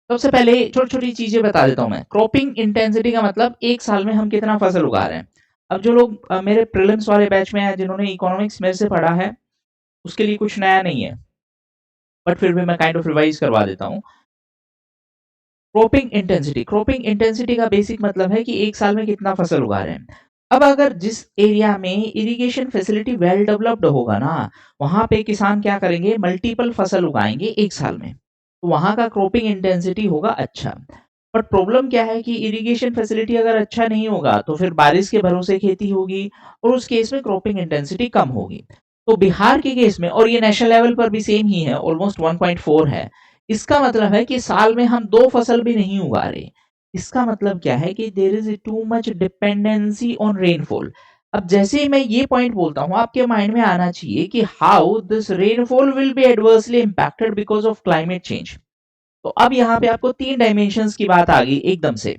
सबसे पहले छोटी-छोटी चीज़ें बता देता हूँ मैं। क्रॉपिंग इंटेंसिटी का मतलब 1 साल में हम कितना फसल उगा रहे हैं। अब जो लोग मेरे प्रीलिम्स वाले बैच में हैं, जिन्होंने इकोनॉमिक्स मेरे से पढ़ा है, उसके लिए कुछ नया नहीं है। बट फिर भी मैं काइंड ऑफ रिवाइज़ करवा देता हूँ। क्रॉपिंग इंटेंसिटी का बेसिक मतलब है कि 1 साल में कितना फसल उगा रहे हैं। अब अगर जिस एरिया में इरिगेशन फैसिलिटी वेल डेवलप्ड होगा ना, वहाँ पे किसान क्या करेंगे, मल्टीपल फसल उगाएँगे 1 साल में। तो वहाँ का क्रॉपिंग इंटेंसिटी होगा अच्छा। बट प्रॉब्लम क्या है कि इरिगेशन फैसिलिटी अगर अच्छा नहीं होगा, तो फिर बारिश के भरोसे खेती होगी और उस केस में क्रॉपिंग इंटेंसिटी कम होगी। तो बिहार के केस में और ये नेशनल लेवल पर भी सेम ही है, ऑलमोस्ट 1.4 है। इसका मतलब है कि साल में हम 2 फसल भी नहीं उगा रहे। इसका मतलब क्या है कि there is too much dependency on rainfall. अब जैसे ही मैं ये पॉइंट बोलता हूँ, आपके माइंड में आना चाहिए कि how this rainfall will be adversely impacted because of climate change. तो अब यहाँ पे आपको 3 डायमेंशंस की बात आ गई एकदम से।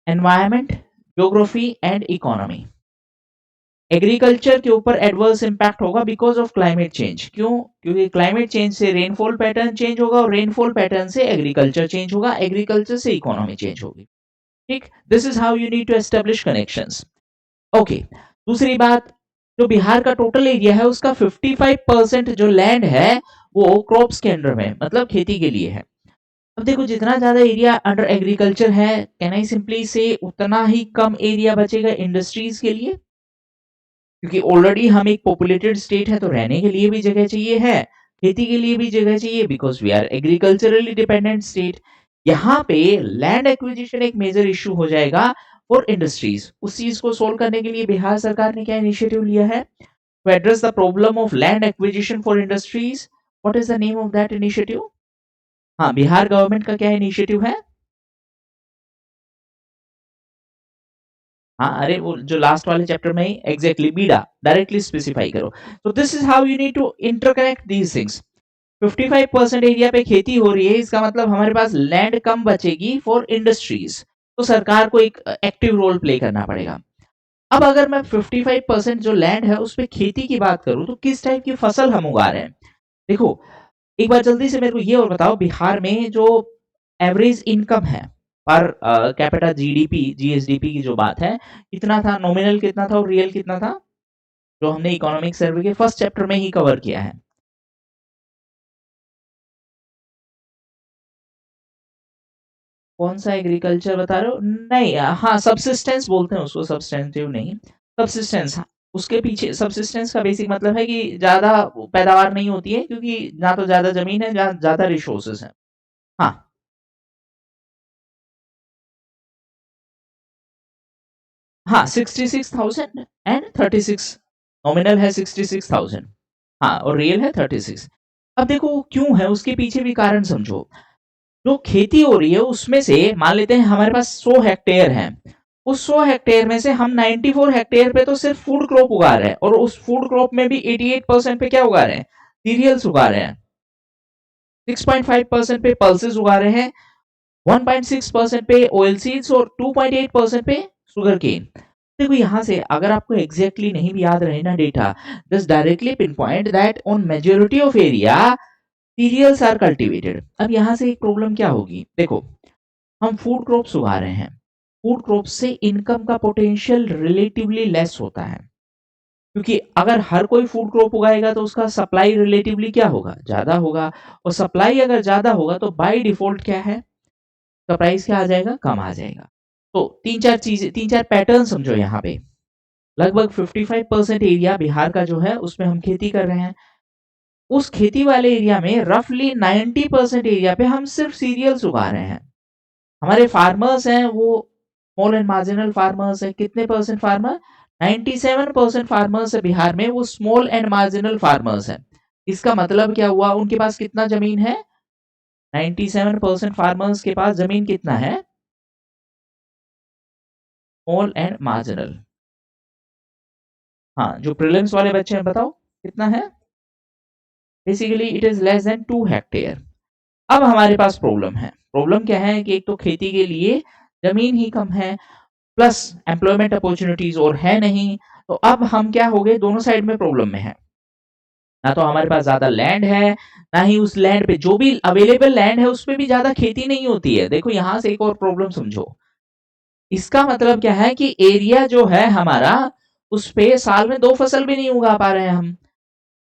Environment, geography and economy. Agriculture के ऊपर एडवर्स इम्पैक्ट होगा बिकॉज़ ऑफ क्लाइमेट चेंज। क्यों? क्योंकि क्लाइमेट चेंज से रेनफॉल पैटर्न चेंज होगा और रेनफॉल पैटर्न से एग्रीकल्चर चेंज होगा, एग्रीकल्चर से इकोनॉमी चेंज होगी। ठीक? This is how you need to establish connections. Okay. दूसरी बात, जो बिहार का टोटल एरिया है उसका 55% जो लैंड है वो क्रॉप्स के अंडर में, मतलब खेती के लिए है। अब देखो जितना ज़्यादा एरिया अंडर एग्रीकल्चर है, कैन आई सिंपली से उतना ही कम एरिया बचेगा इंडस्ट्रीज़ के लिए? क्योंकि ऑलरेडी हम एक पॉपुलेटेड स्टेट है, तो रहने के लिए भी जगह चाहिए है, खेती के लिए भी जगह चाहिए, because we are agriculturally dependent state. यहाँ पे लैंड एक्विजिशन एक मेजर इश्यू हो जाएगा फॉर इंडस्ट्रीज। उस चीज को सोल्व करने के लिए बिहार सरकार ने क्या इनिशिएटिव लिया है, to address the problem of land acquisition for industries. What is the name of that initiative? हाँ, बिहार गवर्नमेंट का क्या इनिशिएटिव है? हाँ, अरे वो जो लास्ट वाले चैप्टर में ही एग्जैक्टली बीडा डायरेक्टली स्पेसिफाई करो। तो this is how you need to interconnect these things. 55% area पे खेती हो रही है, इसका मतलब हमारे पास लैंड कम बचेगी फॉर इंडस्ट्रीज। तो सरकार को एक एक्टिव रोल प्ले करना पड़ेगा। अब अगर मैं 55% जो लैंड है उस पे खेती की बात करूं, तो किस टाइप की फसल हम उगा रहे हैं? देखो, एक बार जल्दी से मेरे को ये और बताओ, बिहार में जो एवरेज इनकम है पर कैपिटा जीडीपी जीएसडीपी की जो बात है, कितना था नॉमिनल, कितना था और रियल कितना था, जो हमने इकोनॉमिक सर्वे के फर्स्ट चैप्टर में ही कवर किया है? कौन सा एग्रीकल्चर बता रहे हो? नहीं, हाँ सब्सिस्टेंस बोलते हैं उसको, सब्सटेंटिव नहीं, सब्सिस्टेंस। हाँ, उसके पीछे सब्सिस्टेंस का बेसिक मतलब है कि ज्यादा पैदावार नहीं होती है, क्योंकि ना तो ज्यादा जमीन है, जहाँ ज्यादा रिसोर्सेस है। हाँ, हाँ 66,000 एंड 36। नॉमिनल है 66,000। हाँ, और रियल है 36। अब देखो क्यों है, उसके पीछे भी कारण समझो। जो खेती हो रही है उसमें से मान लेते हैं हमारे पास 100 हेक्टेयर है। उस 100 हेक्टेयर में से हम 94 हेक्टेयर पे तो सिर्फ फूड क्रॉप उगा रहे हैं, और उस फूड क्रॉप में भी 88% पे क्या उगा रहे हैं, सीरियल्स उगा रहे हैं। 6.5% पे पल्सेस उगा रहे हैं, 1.6% पे ऑयल सीड्स और 2.8% पे शुगर केन। देखो यहाँ से अगर आपको एग्जैक्टली नहीं भी याद रहे ना data, just directly pinpoint that on majority of area cereals are cultivated. अब यहाँ से एक प्रॉब्लम क्या होगी, देखो हम फूड क्रॉप्स उगा रहे हैं, फूड क्रॉप्स से इनकम का पोटेंशियल रिलेटिवली लेस होता है, क्योंकि अगर हर कोई फूड क्रॉप उगाएगा तो उसका सप्लाई रिलेटिवली क्या होगा, ज्यादा होगा। और सप्लाई अगर ज्यादा होगा तो बाय डिफॉल्ट क्या है, तो प्राइस क्या आ जाएगा, कम आ जाएगा। तो तीन चार पैटर्न समझो यहाँ पे। लगभग 55% एरिया बिहार का जो है उसमें हम खेती कर रहे हैं। उस खेती वाले एरिया में रफली 90% एरिया पे हम सिर्फ सीरियल्स उगा रहे हैं। हमारे फार्मर्स हैं वो स्मॉल एंड मार्जिनल फार्मर्स हैं। कितने परसेंट फार्मर? 97% फार्मर्स है बिहार में, वो स्मॉल एंड मार्जिनल फार्मर्स हैं। इसका मतलब क्या हुआ, उनके पास कितना जमीन है? 97% फार्मर्स के पास जमीन कितना है? Small and marginal. हाँ, जो प्रीलिम्स वाले बच्चे हैं बताओ कितना है? Basically it is less than 2 hectare. अब हमारे पास प्रॉब्लम है। प्रॉब्लम क्या है कि एक तो खेती के लिए जमीन ही कम है, प्लस एम्प्लॉयमेंट अपॉर्चुनिटीज और है नहीं। तो अब हम क्या हो गए, दोनों साइड में प्रॉब्लम में है। ना तो हमारे पास ज़्यादा लैंड है, ना ही उस लैंड पे जो भी अवेलेबल लैंड है उसपे भी ज़्यादा खेती नहीं होती है। देखो यहाँ से एक और प्रॉब्लम समझो। इसका मतलब क्या है कि एरिया जो है हमारा, उसपे साल में 2 फसल भी नहीं उगा पा रहे हैं हम।